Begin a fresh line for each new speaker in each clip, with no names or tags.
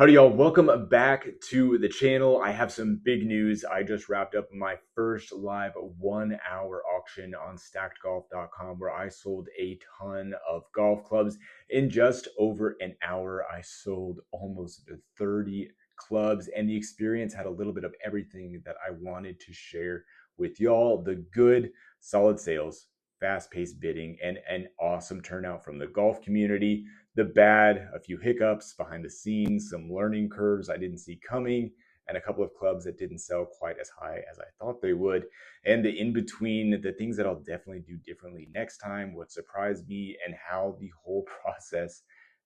Howdy y'all, welcome back to the channel. I have some big news. I just wrapped up my first live 1 hour auction on stackedgolf.com where I sold a ton of golf clubs. In just over an hour, I sold almost 30 clubs, and the experience had a little bit of everything that I wanted to share with y'all. The good, solid sales, fast-paced bidding, and an awesome turnout from the golf community. The bad, a few hiccups behind the scenes, some learning curves I didn't see coming, and a couple of clubs that didn't sell quite as high as I thought they would. And the in between, the things that I'll definitely do differently next time, what surprised me, and how the whole process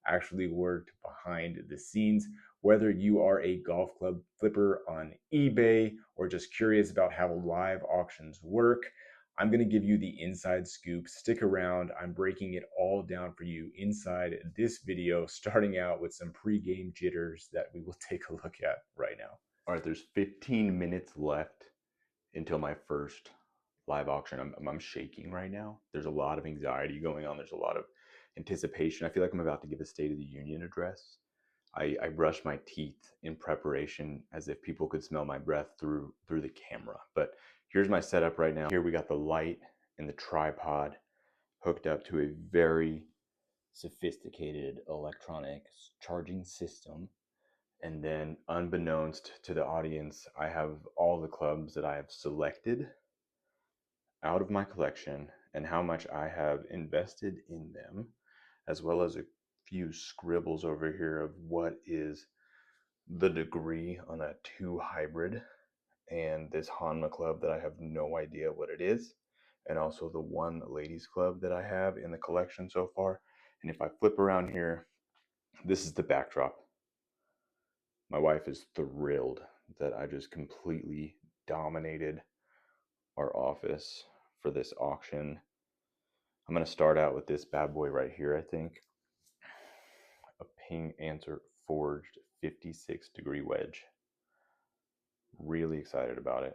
actually worked behind the scenes. Whether you are a golf club flipper on eBay or just curious about how live auctions work, I'm going to give you the inside scoop. Stick around. I'm breaking it all down for you inside this video, starting out with some pre-game jitters that we will take a look at right now.
All right, there's 15 minutes left until my first live auction. I'm shaking right now. There's a lot of anxiety going on. There's a lot of anticipation. I feel like I'm about to give a State of the Union address. I brushed my teeth in preparation as if people could smell my breath through the camera. But here's my setup right now. Here we got the light and the tripod hooked up to a very sophisticated electronic charging system. And then, unbeknownst to the audience, I have all the clubs that I have selected out of my collection and how much I have invested in them, as well as a few scribbles over here of what is the degree on a 2 hybrid and this Hanma club that I have no idea what it is, and also the one ladies club that I have in the collection so far. And if I flip around here, this is the backdrop. My wife is thrilled that I just completely dominated our office for this auction. I'm going to start out with this bad boy right here, I think. A Ping Answer Forged 56-degree wedge. Really excited about it.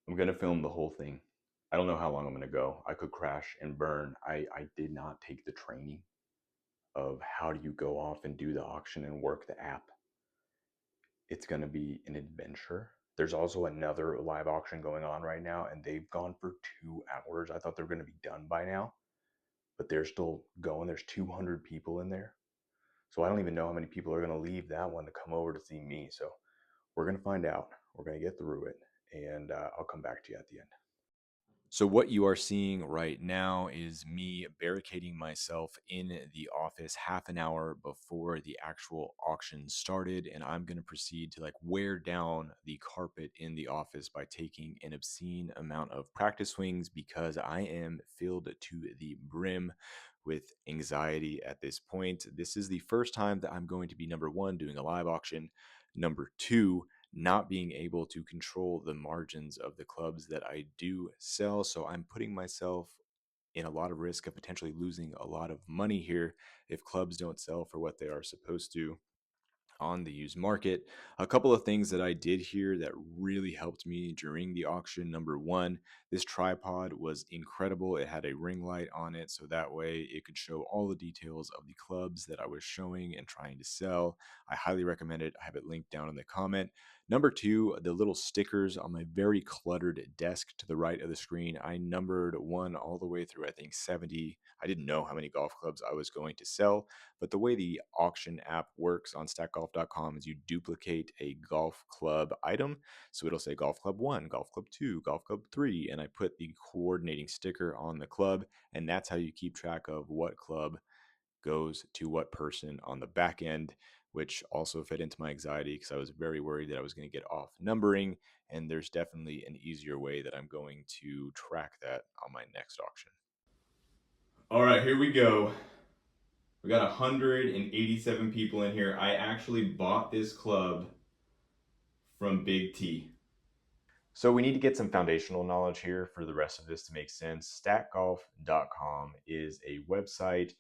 I'm going to film the whole thing. I don't know how long I'm going to go. I could crash and burn. I did not take the training of how do you go off and do the auction and work the app. It's going to be an adventure. There's also another live auction going on right now, and they've gone for 2 hours. I thought they were going to be done by now, but they're still going. There's 200 people in there. So I don't even know how many people are going to leave that one to come over to see me. So we're going to find out. We're going to get through it, and I'll come back to you at the end.
So what you are seeing right now is me barricading myself in the office half an hour before the actual auction started, and I'm going to proceed to wear down the carpet in the office by taking an obscene amount of practice swings because I am filled to the brim with anxiety at this point. This is the first time that I'm going to be, number one, doing a live auction, number two, not being able to control the margins of the clubs that I do sell. So I'm putting myself in a lot of risk of potentially losing a lot of money here if clubs don't sell for what they are supposed to on the used market. A couple of things that I did here that really helped me during the auction. Number one, this tripod was incredible. It had a ring light on it, so that way it could show all the details of the clubs that I was showing and trying to sell. I highly recommend it. I have it linked down in the comment. Number two, the little stickers on my very cluttered desk to the right of the screen. I numbered one all the way through, I think, 70. I didn't know how many golf clubs I was going to sell, but the way the auction app works on stackgolf.com is you duplicate a golf club item. So it'll say golf club 1, golf club 2, golf club 3, and I put the coordinating sticker on the club, and that's how you keep track of what club goes to what person on the back end, which also fed into my anxiety because I was very worried that I was going to get off numbering, and there's definitely an easier way that I'm going to track that on my next auction. All right, here we go. We got 187 people in here. I actually bought this club from Big T. So we need to get some foundational knowledge here for the rest of this to make sense. Stackgolf.com is a website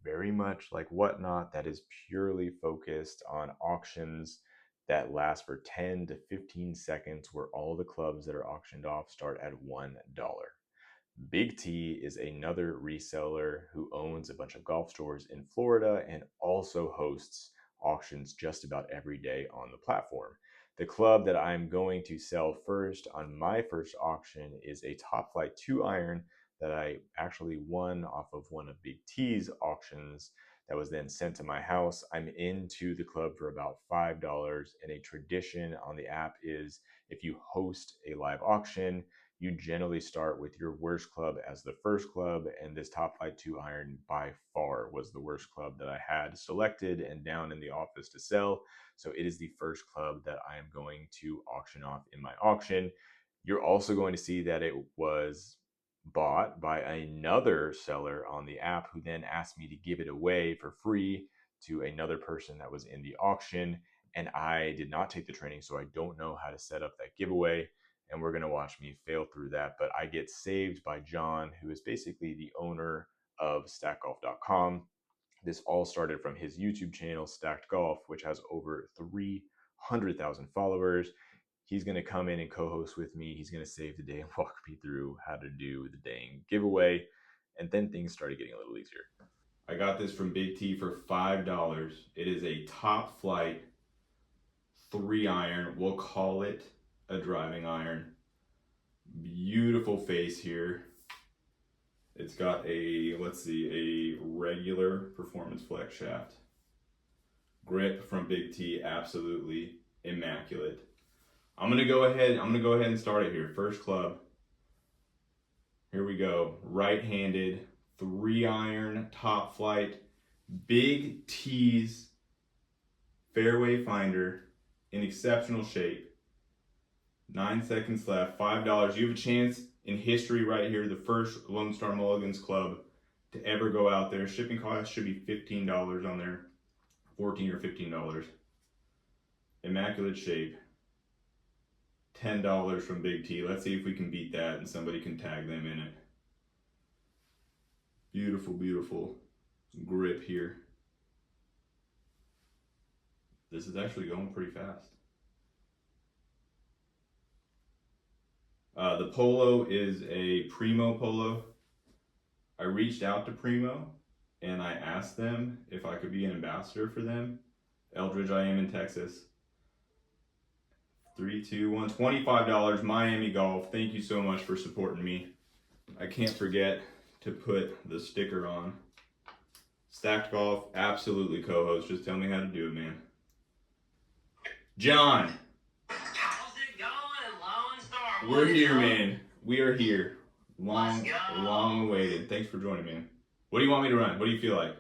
very much like Whatnot that is purely focused on auctions that last for 10 to 15 seconds, where all the clubs that are auctioned off start at $1. Big T is another reseller who owns a bunch of golf stores in Florida and also hosts auctions just about every day on the platform. The club that I'm going to sell first on my first auction is a Top Flight 2 iron that I actually won off of one of Big T's auctions that was then sent to my house. I'm into the club for about $5. And a tradition on the app is if you host a live auction, you generally start with your worst club as the first club. And this Top Flight 2 iron by far was the worst club that I had selected and down in the office to sell. So it is the first club that I am going to auction off in my auction. You're also going to see that it was bought by another seller on the app who then asked me to give it away for free to another person that was in the auction. And I did not take the training, so I don't know how to set up that giveaway. And we're going to watch me fail through that. But I get saved by John, who is basically the owner of stackgolf.com. This all started from his YouTube channel, Stacked Golf, which has over 300,000 followers. He's going to come in and co-host with me. He's going to save the day and walk me through how to do the dang giveaway. And then things started getting a little easier. I got this from Big T for $5. It is a Top Flight 3 iron. We'll call it a driving iron. Beautiful face here. It's got a, let's see, a regular performance flex shaft. Grip from Big T, absolutely immaculate. I'm gonna go ahead and start it here. First club. Here we go. Right-handed, 3 iron, Top Flight, Big T's fairway finder in exceptional shape. 9 seconds left, $5. You have a chance in history right here, the first Lone Star Mulligans club to ever go out there. Shipping cost should be $15 on there, $14 or $15. Immaculate shape. $10 from Big T. Let's see if we can beat that and somebody can tag them in it. Beautiful, beautiful grip here. This is actually going pretty fast. The polo is a Primo polo. I reached out to Primo and I asked them if I could be an ambassador for them. Eldridge, I am in Texas. 3, 2, 1, $25. Miami Golf. Thank you so much for supporting me. I can't forget to put the sticker on. Stacked Golf, absolutely co-host. Just tell me how to do it, man. John.
How's it going, Lone Star?
We're here, man. We are here. Long awaited. Thanks for joining, man. What do you want me to run? What do you feel like?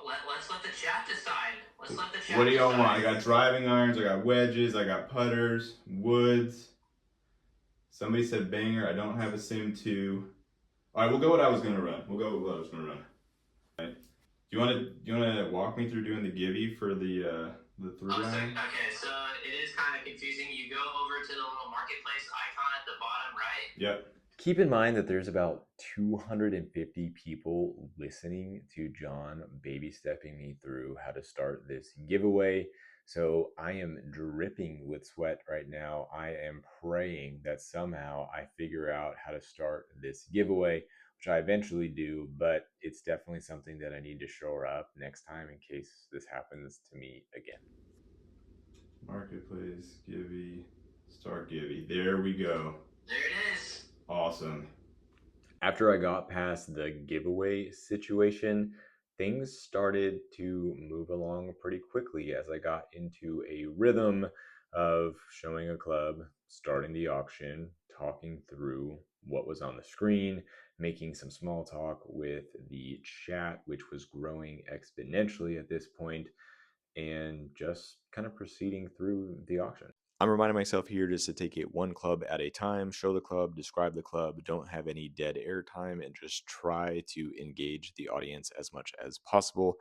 Let's let the chat decide. Let's let the chat
What do y'all
decide.
want? I got driving irons, I got wedges, I got putters, woods. Somebody said banger. I don't have a Sim 2. All right, we'll go what I was gonna run. We'll go with what I was gonna run. All right. Do you wanna walk me through doing the givey for the 3 iron?
Okay, so it is kind of confusing. You go over to the little marketplace icon at the bottom right.
Yep.
Keep in mind that there's about 250 people listening to John baby stepping me through how to start this giveaway. So I am dripping with sweat right now. I am praying that somehow I figure out how to start this giveaway, which I eventually do, but it's definitely something that I need to shore up next time in case this happens to me again.
Marketplace, givey, start givey. There we go.
There it is.
Awesome.
After I got past the giveaway situation, things started to move along pretty quickly as I got into a rhythm of showing a club, starting the auction, talking through what was on the screen, making some small talk with the chat, which was growing exponentially at this point, and just kind of proceeding through the auction. I'm reminding myself here just to take it one club at a time, show the club, describe the club, don't have any dead air time, and just try to engage the audience as much as possible.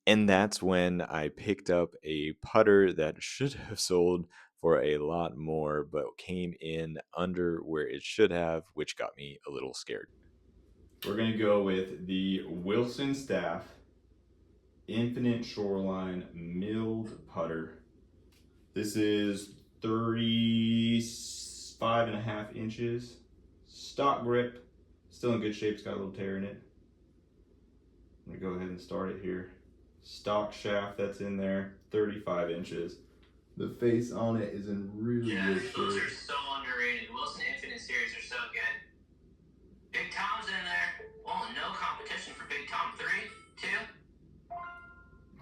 And that's when I picked up a putter that should have sold for a lot more, but came in under where it should have, which got me a little scared.
We're going to go with the Wilson Staff Infinite Shoreline Milled Putter. This is 35.5 inches. Stock grip. Still in good shape. It's got a little tear in it. I'm going to go ahead and start it here.
stock shaft that's in there, 35 inches. The face on it is in really good shape.
Those are so underrated. Wilson Infinite Series are so good. Big Tom's in there. Oh, no competition for Big Tom. 3, 2.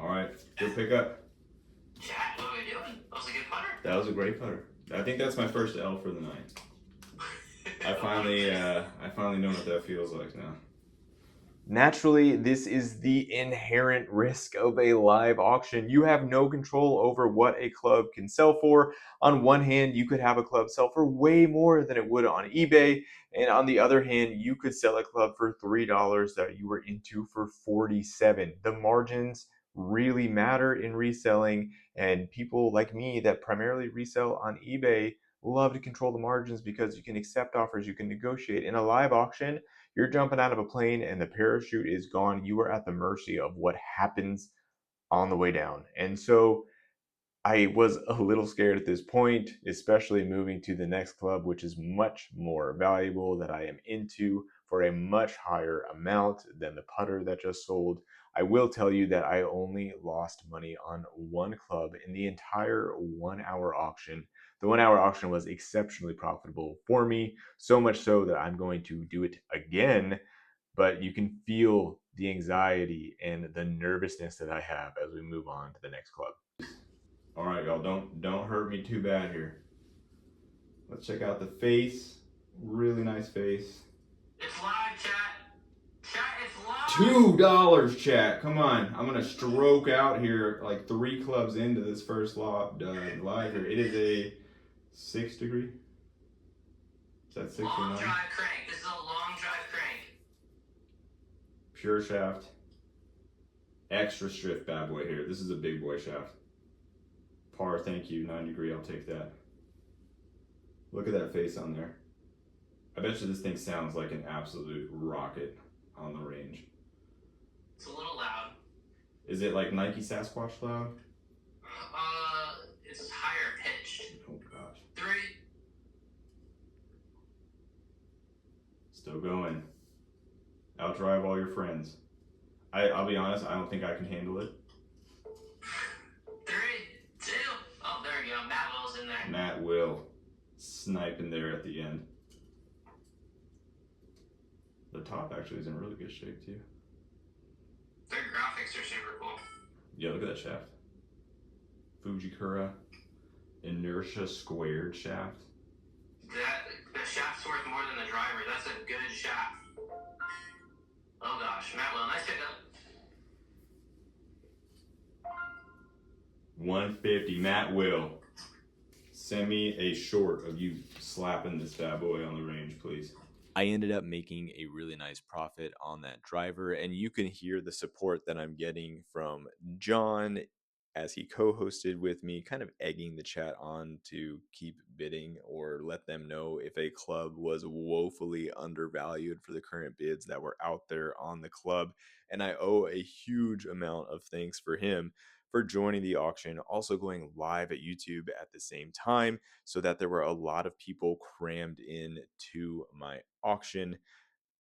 All right, good pickup.
Chat, what are we doing? That was a good putter.
That was a great putter. I think that's my first L for the night. I finally know what that feels like now. Naturally, this is the inherent risk of a live auction. You have no control over what a club can sell for. On one hand, you could have a club sell for way more than it would on eBay. And on the other hand, you could sell a club for $3 that you were into for $47. The margins really matter in reselling. And people like me that primarily resell on eBay love to control the margins because you can accept offers, you can negotiate. In a live auction, you're jumping out of a plane and the parachute is gone. You are at the mercy of what happens on the way down. And so I was a little scared at this point, especially moving to the next club, which is much more valuable, that I am into for a much higher amount than the putter that just sold. I will tell you that I only lost money on one club in the entire 1 hour auction. The 1 hour auction was exceptionally profitable for me, so much so that I'm going to do it again. But you can feel the anxiety and the nervousness that I have as we move on to the next club. All right, y'all, don't hurt me too bad here. Let's check out the face. Really nice face.
It's live, chat. Chat, it's live.
$2, chat. Come on, I'm gonna stroke out here like 3 clubs into this first live here. It is a 6 degree. Is that 6 or 9?
Long drive crank. This is a long drive crank.
Pure shaft. Extra stripped bad boy here. This is a big boy shaft. Par, thank you. 9 degree, I'll take that. Look at that face on there. I bet you this thing sounds like an absolute rocket on the range.
It's a little loud.
Is it like Nike Sasquatch loud?
It's higher pitched.
Oh gosh.
3.
Still going. Outdrive all your friends. I'll be honest, I don't think I can handle it.
3, 2. Oh, there we go. Matt Will's in there.
Matt Will sniping there at the end. The top actually is in really good shape too.
Their graphics are super cool.
Yeah, look at that shaft. Fujikura inertia squared shaft.
The shaft's worth more than the driver. That's a good shaft. Oh gosh, Matt Will, nice pickup.
150, Matt Will. Send me a short of you slapping this bad boy on the range, please.
I ended up making a really nice profit on that driver, and you can hear the support that I'm getting from John as he co-hosted with me, kind of egging the chat on to keep bidding or let them know if a club was woefully undervalued for the current bids that were out there on the club. And I owe a huge amount of thanks for him for joining the auction, also going live at YouTube at the same time, so that there were a lot of people crammed in to my auction.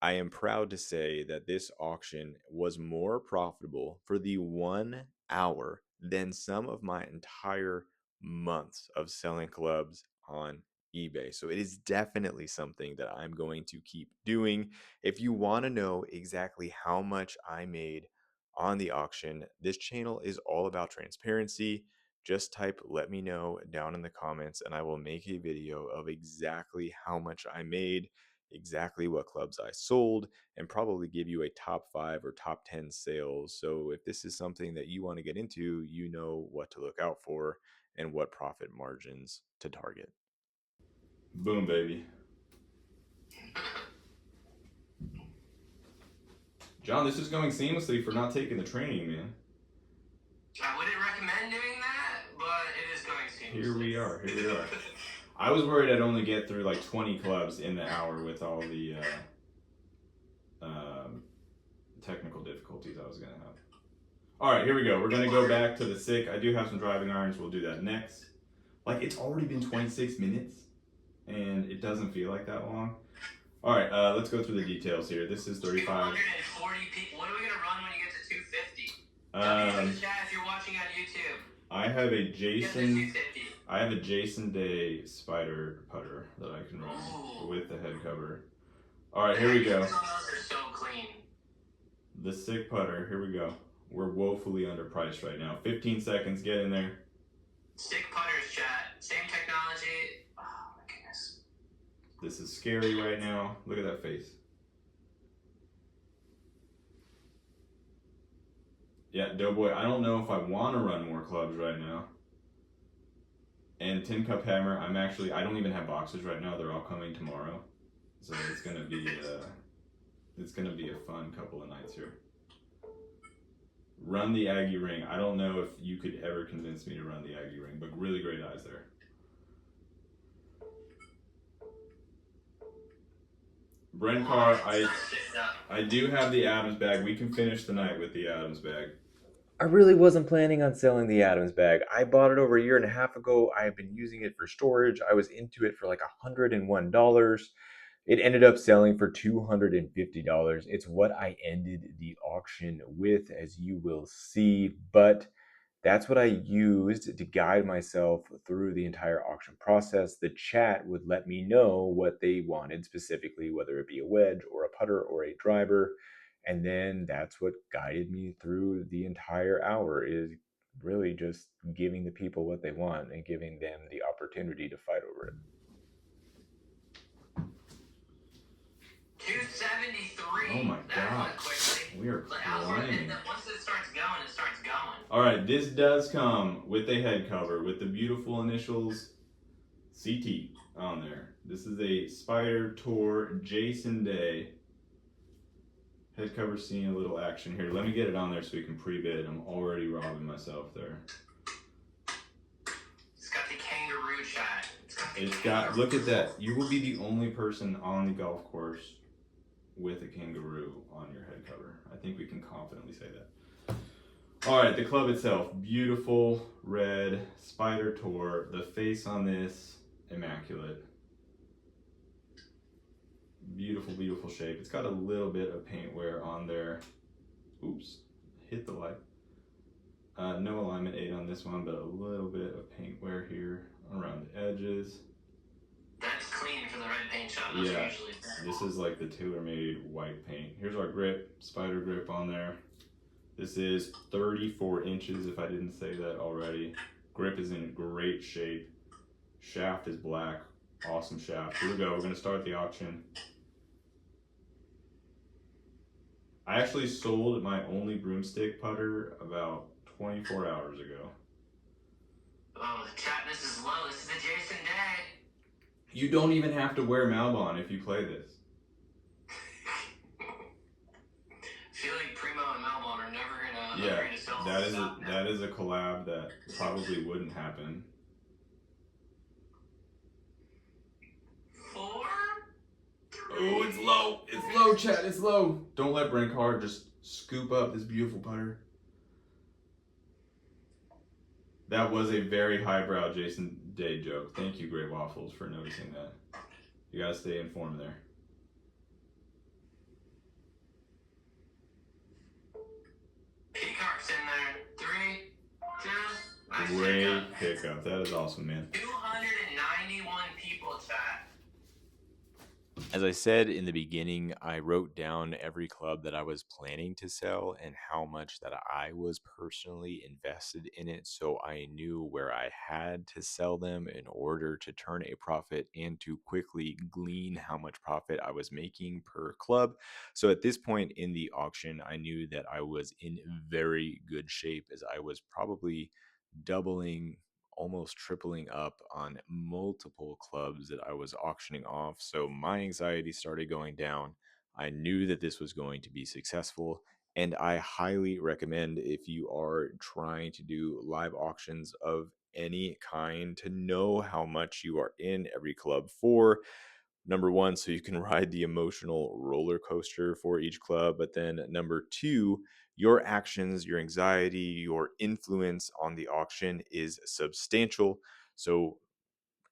I am proud to say that this auction was more profitable for the 1 hour than some of my entire months of selling clubs on eBay. So it is definitely something that I'm going to keep doing. If you want to know exactly how much I made on the auction, this channel is all about transparency. Just type "let me know" down in the comments and I will make a video of exactly how much I made, exactly what clubs I sold, and probably give you a top 5 or top 10 sales. So if this is something that you want to get into, you know what to look out for and what profit margins to target.
Boom, baby. John, this is going seamlessly for not taking the training, man.
I wouldn't recommend doing that, but it is going seamlessly.
Here we are. I was worried I'd only get through like 20 clubs in the hour with all the technical difficulties I was going to have. All right, here we go. We're going to go back to the sick. I do have some driving irons. We'll do that next. Like, it's already been 26 minutes, and it doesn't feel like that long. All right, let's go through the details here. This is 35.
240 people. What are we going to run when you get to 250? W for the
Um,
chat if you're watching on YouTube.
I have a
Get the
Jason.
250.
I have a Jason Day spider putter that I can run
Ooh.
with the head cover. All right,
The
here we
head
go.
covers on those are so clean.
The sick putter. Here we go. We're woefully underpriced right now. 15 seconds. Get in there.
Stick putters, chat. Same technology. Oh my goodness.
This is scary right now. Look at that face. Yeah, Doughboy, I don't know if I want to run more clubs right now. And Tin Cup Hammer, I don't even have boxes right now. They're all coming tomorrow. So it's gonna be a fun couple of nights here. Run the Aggie ring. I don't know if you could ever convince me to run the Aggie ring, but really great eyes there. Brent Carr, I do have the Adams bag. We can finish the night with the Adams bag.
I really wasn't planning on selling the Adams bag. I bought it over a year and a half ago. I have been using it for storage. I was into it for like $101. It ended up selling for $250. It's what I ended the auction with, as you will see. But that's what I used to guide myself through the entire auction process. The chat would let me know what they wanted specifically, whether it be a wedge or a putter or a driver. And then that's what guided me through the entire hour, is really just giving the people what they want and giving them the opportunity to fight over it.
273.
Oh my
That
god.
went quickly.
We are climbing.
Once it starts going, it starts going.
All right, this does come with a head cover with the beautiful initials CT on there. This is a Spider Tour Jason Day. Head cover seeing a little action here. Let me get it on there so we can pre-bid. I'm already robbing myself there.
It's got the kangaroo chat.
Look at that. You will be the only person on the golf course with a kangaroo on your head cover. I think we can confidently say that. All right, the club itself, beautiful red Spider Tour. The face on this, immaculate. Beautiful, beautiful shape. It's got a little bit of paint wear on there. Oops, hit the light. No alignment 8 on this one, but a little bit of paint wear here around the edges.
That's clean for the red paint job. Those
Yeah,
usually
this is like the tailor-made white paint. Here's our grip, Spider grip on there. This is 34 inches, if I didn't say that already. Grip is in great shape. Shaft is black, awesome shaft. Here we go, we're gonna start the auction. I actually sold my only broomstick putter about 24 hours ago.
Oh, the chat, this is low. This is a Jason Day.
You don't even have to wear Malbon if you play this.
I feel like Primo and Malbon are never gonna agree to sell this stuff.
That is a collab that probably wouldn't happen.
4, 3.
Oh, it's low. It's low, chat. It's low. Don't let Brent Carr just scoop up this beautiful putter. That was a very highbrow Jason Day joke. Thank you, Great Waffles, for noticing that. You gotta stay informed there.
Peacock's in there. 3, 2. Nice
Great pickup. That is awesome, man.
291 people chat.
As I said in the beginning, I wrote down every club that I was planning to sell and how much that I was personally invested in it. So I knew where I had to sell them in order to turn a profit and to quickly glean how much profit I was making per club. So at this point in the auction, I knew that I was in very good shape, as I was probably doubling, almost tripling up on multiple clubs that I was auctioning off. So my anxiety started going down. I knew that this was going to be successful. And I highly recommend, if you are trying to do live auctions of any kind, to know how much you are in every club for. Number one, so you can ride the emotional roller coaster for each club. But then number two, your actions, your anxiety, your influence on the auction is substantial. So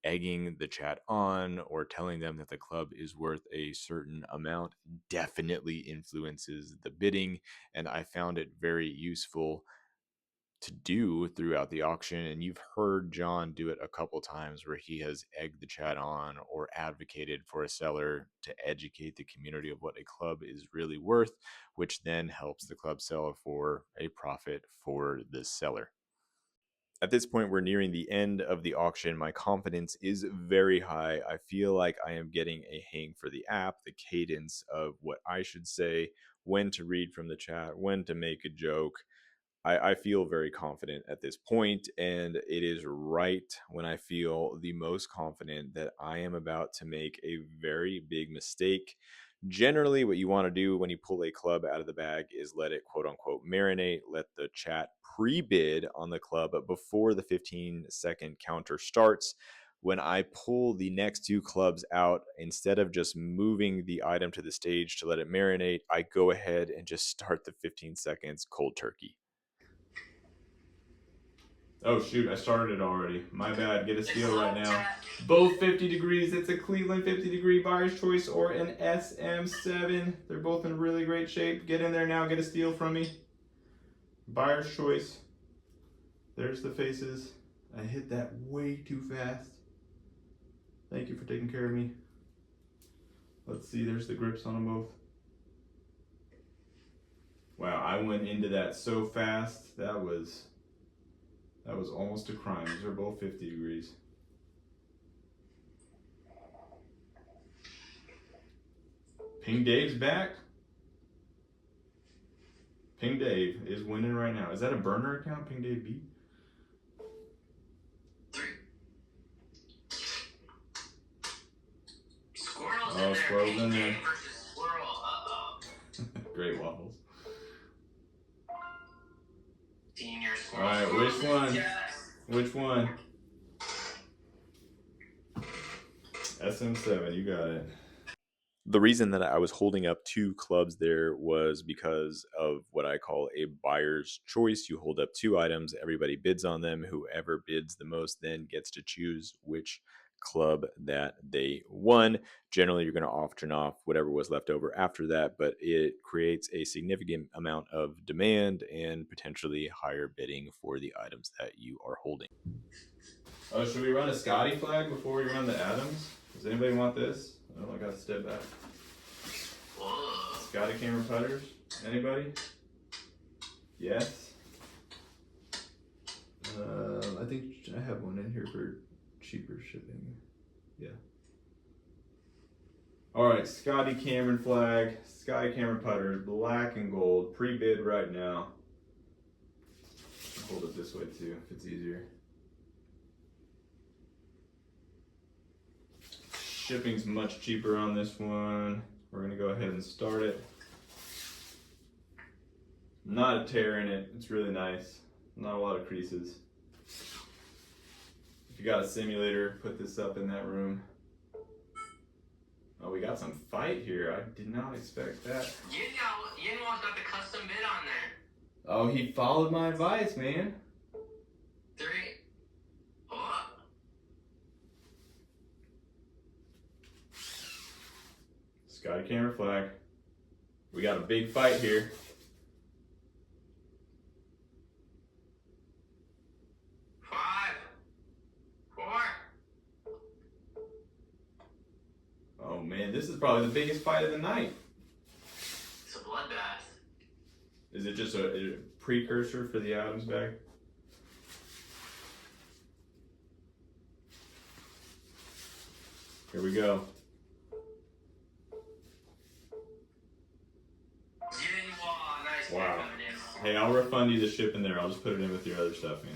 egging the chat on or telling them that the club is worth a certain amount definitely influences the bidding. And I found it very useful to do throughout the auction. And you've heard John do it a couple times where he has egged the chat on or advocated for a seller to educate the community of what a club is really worth, which then helps the club sell for a profit for the seller. At this point, we're nearing the end of the auction. My confidence is very high. I feel like I am getting a hang for the app, the cadence of what I should say, when to read from the chat, when to make a joke. I feel very confident at this point, and it is right when I feel the most confident that I am about to make a very big mistake. Generally, what you want to do when you pull a club out of the bag is let it quote unquote marinate, let the chat pre bid on the club before the 15-second counter starts. When I pull the next two clubs out, instead of just moving the item to the stage to let it marinate, I go ahead and just start the 15 seconds cold turkey. Oh shoot, I started it already. My bad. Get a steal right now. Both 50 degrees. It's a Cleveland 50-degree buyer's choice or an SM7. They're both in really great shape. Get in there now. Get a steal from me. Buyer's choice. There's the faces. I hit that way too fast. Thank you for taking care of me. Let's see. There's the grips on them both. Wow, I went into that so fast. That was almost a crime. These are both 50 degrees. Ping Dave's back. Ping Dave is winning right now. Is that a burner account, Ping Dave B?
Squirrels
Oh,
in there.
squirrels in there.
Pig versus squirrel. Uh-oh.
Great waffles.
Senior squirrel.
All right, which one?
Yes.
Which one? SM7, you got it. The reason that I was holding up two clubs there was because of what I call a buyer's choice. You hold up two items, everybody bids on them. Whoever bids the most then gets to choose which club that they won. Generally, you're going to auction off whatever was left over after that, but it creates a significant amount of demand and potentially higher bidding for the items that you are holding. Oh, should we run a Scotty flag before we run the Adams? Does anybody want this? Oh, I gotta step back.
Whoa.
Scotty camera putters? Anybody? Yes. I think I have one in here for cheaper shipping. Yeah. All right, Scotty Cameron flag, Scotty Cameron putters, black and gold, pre-bid right now. I'll hold it this way too, if it's easier. Shipping's much cheaper on this one. We're gonna go ahead and start it. Not a tear in it, it's really nice. Not a lot of creases. If you got a simulator, put this up in that room. Oh, we got some fight here. I did not expect that.
Yinwa's got the custom bid on there.
Oh, he followed my advice, man.
3. Oh.
Scotty camera flag. We got a big fight here. Oh man, this is probably the biggest fight of the night.
It's a bloodbath.
Is it just a precursor for the Adams bag? Here we go.
Yinwa, nice.
Wow. Hey, I'll refund you the ship in there. I'll just put it in with your other stuff, man.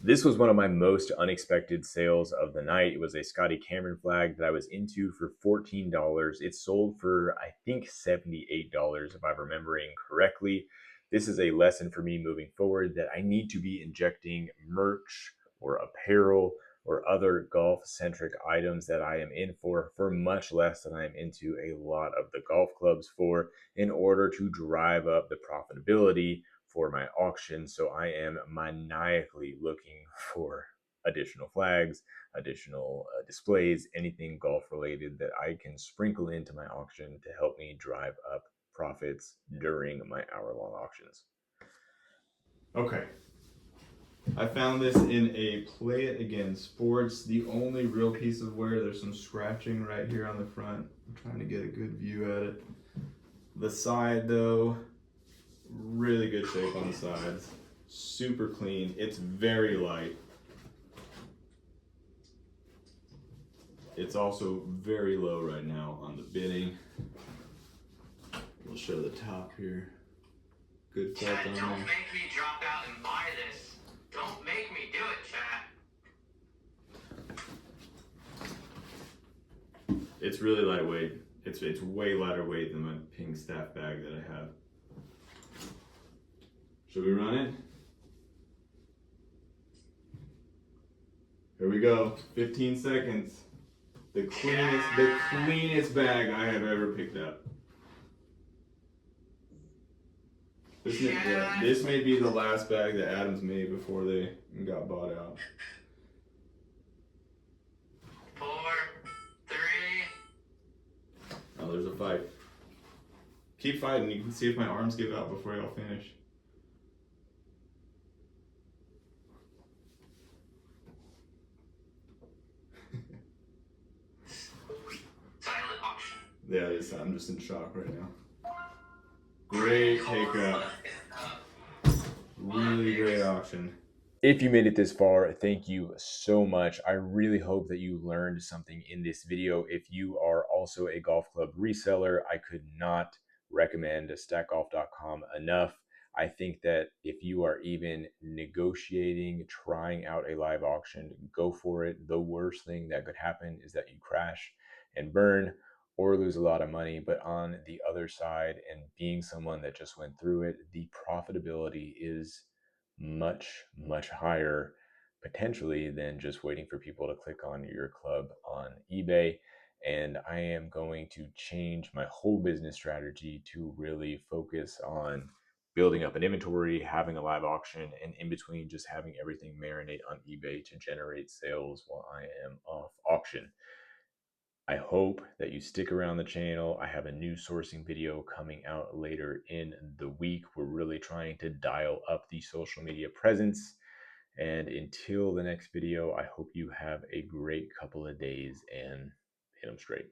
This was one of my most unexpected sales of the night. It was a Scotty Cameron flag that I was into for $14. It sold for, I think, $78, if I'm remembering correctly. This is a lesson for me moving forward that I need to be injecting merch or apparel or other golf-centric items that I am in for much less than I'm into a lot of the golf clubs for, in order to drive up the profitability for my auction. So I am maniacally looking for additional flags, additional displays, anything golf related that I can sprinkle into my auction to help me drive up profits during my hour-long auctions.
Okay. I found this in a Play It Again Sports. The only real piece of wear, there's some scratching right here on the front. I'm trying to get a good view at it. The side though, really good shape on the sides. Super clean. It's very light. It's also very low right now on the bidding. We'll show the top here. Good felt
Chat,
on
don't
there.
make me drop out and buy this. Don't make me do it, chat.
It's really lightweight. It's way lighter weight than my pink staff bag that I have. Should we run it? Here we go. 15 seconds. The cleanest bag I have ever picked up. This may be the last bag that Adams made before they got bought out.
4, 3.
Oh, there's a fight. Keep fighting. You can see if my arms give out before y'all finish.
Silent auction.
Yeah, I'm just in shock right now. Great pickup. Really great auction.
If you made it this far, thank you so much. I really hope that you learned something in this video. If you are also a golf club reseller, I could not recommend stackgolf.com enough. I think that if you are even negotiating, trying out a live auction, go for it. The worst thing that could happen is that you crash and burn or lose a lot of money. But on the other side, and being someone that just went through it, the profitability is much higher potentially than just waiting for people to click on your club on eBay. And I am going to change my whole business strategy to really focus on building up an inventory, having a live auction, and in between just having everything marinate on eBay to generate sales while I am off auction. I hope that you stick around the channel. I have a new sourcing video coming out later in the week. We're really trying to dial up the social media presence. And until the next video, I hope you have a great couple of days and hit them straight.